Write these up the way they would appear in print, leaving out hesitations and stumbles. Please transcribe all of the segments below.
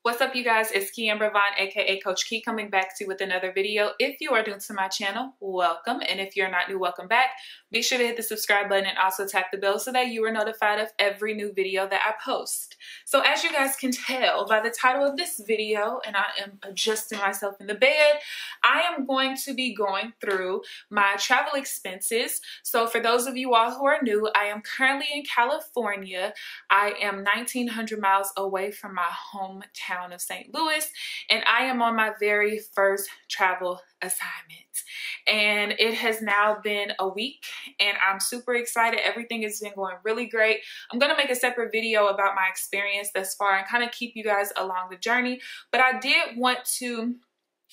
What's up, you guys? It's KeAmber Vaughn, aka Coach Ke, coming back to you with another video. If you are new to my channel, welcome. And if you're not new, welcome back. Be sure to hit the subscribe button and also tap the bell so that you are notified of every new video that I post. So as you guys can tell by the title of this video, and I am adjusting myself in the bed, I am going to be going through my travel expenses. So for those of you all who are new, I am currently in California. I am 1,900 miles away from my hometown of St. Louis, and I am on my very first travel assignment. And it has now been a week and I'm super excited. Everything has been going really great. I'm going to make a separate video about my experience thus far and kind of keep you guys along the journey, but I did want to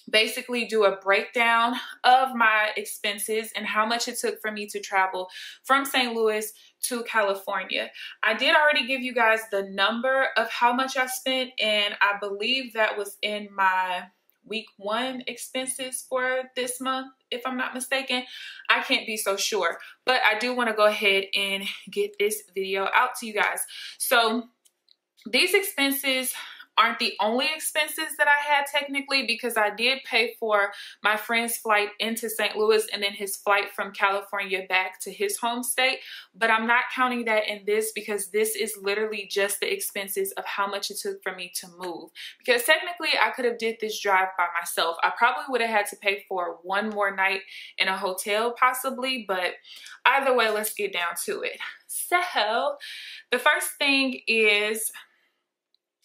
basically do a breakdown of my expenses and how much it took for me to travel from St. Louis to California. I did already give you guys the number of how much I spent, and I believe that was in my week 1 expenses for this month, if I'm not mistaken. I can't be so sure, but I do want to go ahead and get this video out to you guys. So these expenses aren't the only expenses that I had technically, because I did pay for my friend's flight into St. Louis and then his flight from California back to his home state, but I'm not counting that in this because this is literally just the expenses of how much it took for me to move. Because technically I could have did this drive by myself. I probably would have had to pay for one more night in a hotel possibly, but either way, let's get down to it. So the first thing is,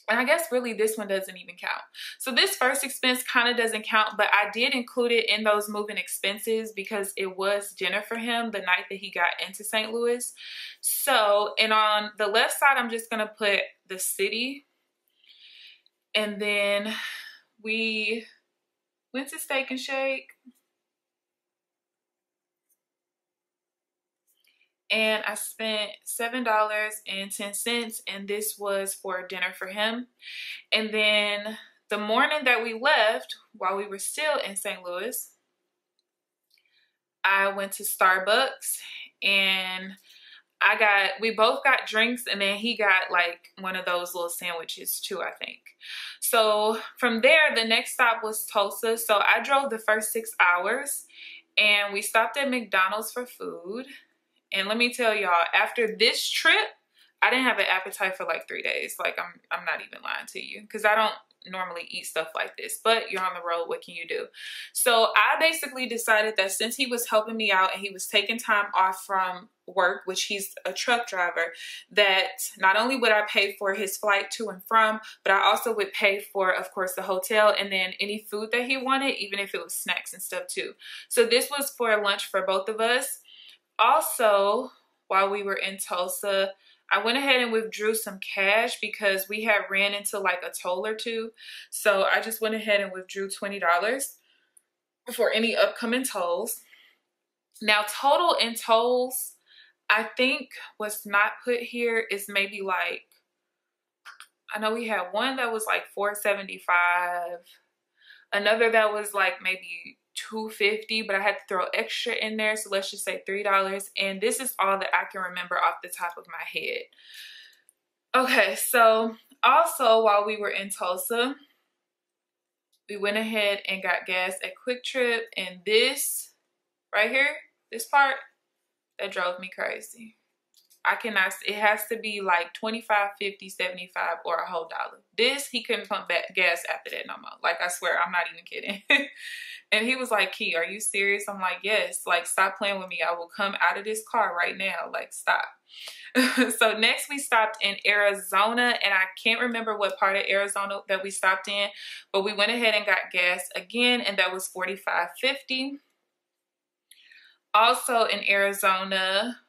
and I guess really this one doesn't even count. So this first expense kind of doesn't count, but I did include it in those moving expenses because it was dinner for him the night that he got into St. Louis. So, and on the left side, I'm just gonna put the city. And then we went to Steak and Shake. And I spent $7.10, and this was for dinner for him. And then the morning that we left, while we were still in St. Louis, I went to Starbucks and we both got drinks, and then he got like one of those little sandwiches too, I think. So from there, the next stop was Tulsa. So I drove the first 6 hours and we stopped at McDonald's for food. And let me tell y'all, after this trip, I didn't have an appetite for like 3 days. Like, I'm not even lying to you, because I don't normally eat stuff like this, but you're on the road, what can you do? So I basically decided that since he was helping me out and he was taking time off from work, which he's a truck driver, that not only would I pay for his flight to and from, but I also would pay for, of course, the hotel and then any food that he wanted, even if it was snacks and stuff too. So this was for lunch for both of us. Also, while we were in Tulsa, I went ahead and withdrew some cash because we had ran into like a toll or two. So I just went ahead and withdrew $20 for any upcoming tolls. Now, total in tolls, I think what's not put here is maybe like, I know we had one that was like $475, another that was like maybe $250, but I had to throw extra in there, so let's just say $3. And this is all that I can remember off the top of my head. Okay, so also while we were in Tulsa, we went ahead and got gas at Quick Trip, and this right here, this part, that drove me crazy. I cannot, it has to be like 25, 50, 75, or a whole dollar. This, he couldn't pump back gas after that no more. Like, I swear, I'm not even kidding. And he was like, Ke, are you serious? I'm like, yes. Like, stop playing with me. I will come out of this car right now. Like, stop. So next we stopped in Arizona, and I can't remember what part of Arizona that we stopped in, but we went ahead and got gas again, and that was $45.50. Also in Arizona,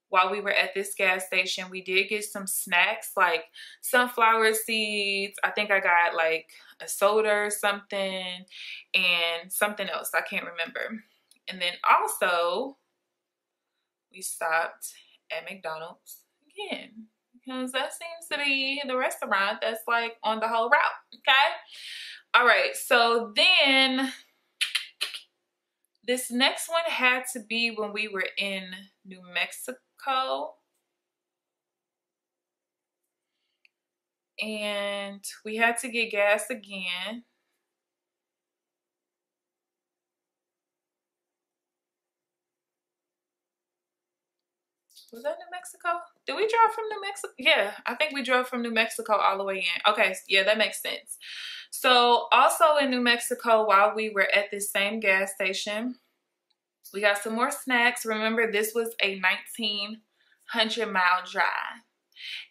while we were at this gas station, we did get some snacks like sunflower seeds. I think I got like a soda or something, and something else, I can't remember. And then also we stopped at McDonald's again, because that seems to be the restaurant that's like on the whole route. Okay, all right, so then this next one had to be when we were in New Mexico. and we had to get gas again. Was that New Mexico? Did we drive from New Mexico? Yeah, I think we drove from New Mexico all the way in. Okay, yeah, that makes sense. So also in New Mexico, while we were at this same gas station, we got some more snacks. Remember, this was a 1,900-mile drive.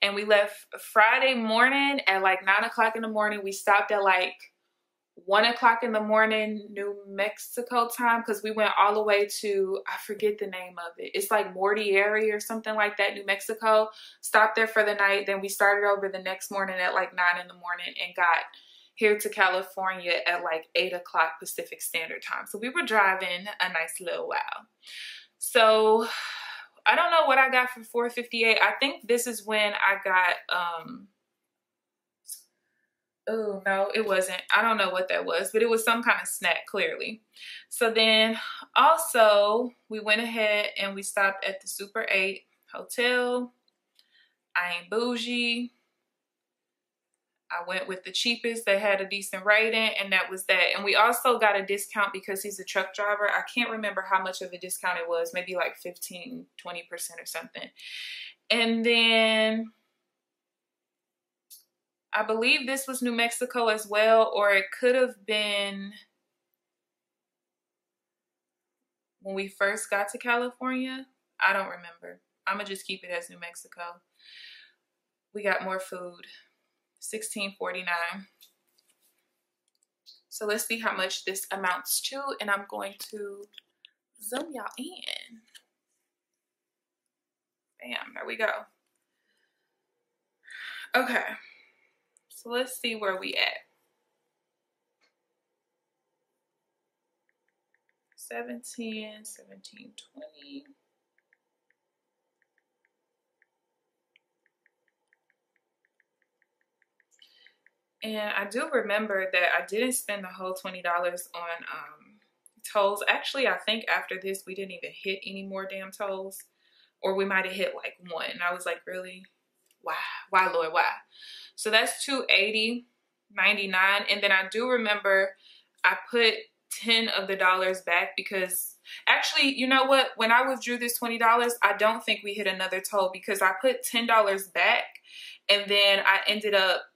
And we left Friday morning at like 9 o'clock in the morning. We stopped at like 1 o'clock in the morning, New Mexico time, because we went all the way to, I forget the name of it. It's like Mortieri or something like that, New Mexico. Stopped there for the night. Then we started over the next morning at like 9 in the morning and got here to California at like 8 o'clock Pacific Standard Time. So we were driving a nice little while. So I don't know what I got for $4.58. I think this is when I got, oh no, it wasn't. I don't know what that was, but it was some kind of snack, clearly. So then also we went ahead and we stopped at the Super 8 Hotel. I ain't bougie. I went with the cheapest that had a decent rating, and that was that. And we also got a discount because he's a truck driver. I can't remember how much of a discount it was, maybe like 15, 20% or something. And then I believe this was New Mexico as well, or it could have been when we first got to California. I don't remember. I'm gonna just keep it as New Mexico. We got more food. $16.49. So let's see how much this amounts to, and I'm going to zoom y'all in. Bam, there we go. Okay, so let's see where we at. 17, 17.20. And I do remember that I didn't spend the whole $20 on tolls. Actually, I think after this, we didn't even hit any more damn tolls. Or we might have hit like one. And I was like, really? Why? Why, Lord, why? So that's $280.99. And then I do remember I put 10 of the dollars back because actually, you know what? When I withdrew this $20, I don't think we hit another toll because I put $10 back and then I ended up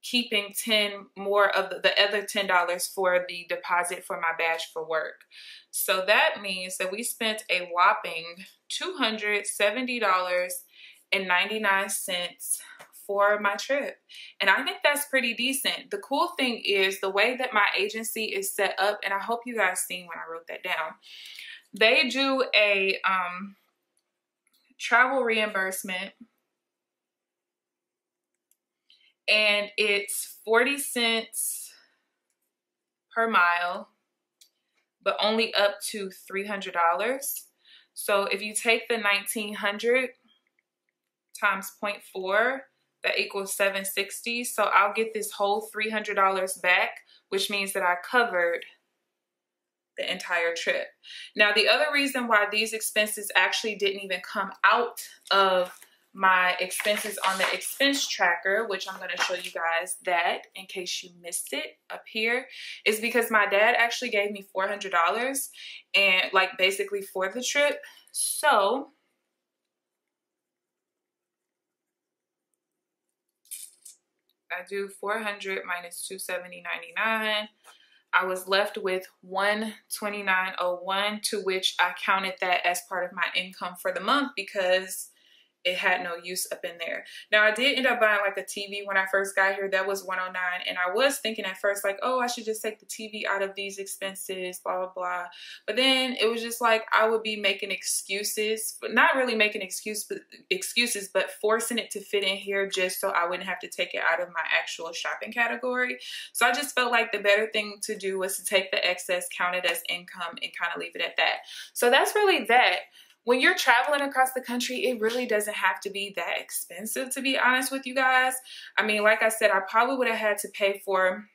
keeping 10 more of the other $10 for the deposit for my badge for work. So that means that we spent a whopping $270.99 for my trip. And I think that's pretty decent. The cool thing is the way that my agency is set up, and I hope you guys seen when I wrote that down. They do a travel reimbursement, and it's 40 cents per mile, but only up to $300. So if you take the 1,900 times 0.4, that equals $760. So I'll get this whole $300 back, which means that I covered the entire trip. Now, the other reason why these expenses actually didn't even come out of my expenses on the expense tracker, which I'm going to show you guys that in case you missed it up here, is because my dad actually gave me $400 and like basically for the trip. So I do 400 minus 270.99. I was left with 129.01, to which I counted that as part of my income for the month because it had no use up in there. Now, I did end up buying like a TV when I first got here. That was $109. And I was thinking at first like, oh, I should just take the TV out of these expenses, blah, blah, blah. But then it was just like I would be making excuses, but not really making excuses, but forcing it to fit in here just so I wouldn't have to take it out of my actual shopping category. So I just felt like the better thing to do was to take the excess, count it as income, and kind of leave it at that. So that's really that. When you're traveling across the country, it really doesn't have to be that expensive, to be honest with you guys. I mean, like I said, I probably would have had to pay for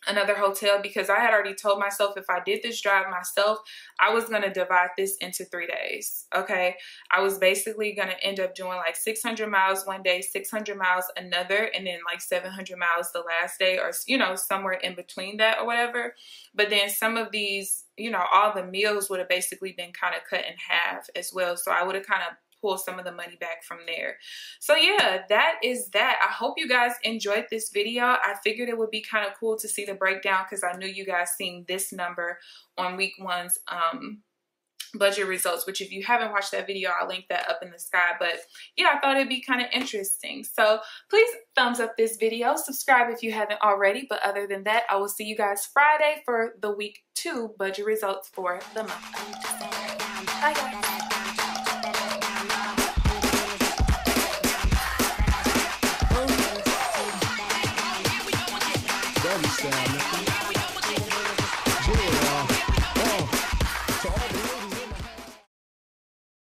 another hotel, because I had already told myself if I did this drive myself, I was going to divide this into 3 days. Okay. I was basically going to end up doing like 600 miles one day, 600 miles another, and then like 700 miles the last day, or, you know, somewhere in between that or whatever. But then some of these, you know, all the meals would have basically been kind of cut in half as well. So I would have kind of pull some of the money back from there. So yeah, that is that. I hope you guys enjoyed this video. I figured it would be kind of cool to see the breakdown, because I knew you guys seen this number on week 1's budget results, which if you haven't watched that video, I'll link that up in the sky. But yeah, I thought it'd be kind of interesting. So please thumbs up this video, subscribe if you haven't already. But other than that, I will see you guys Friday for the week 2 budget results for the month of December. Bye guys. Sound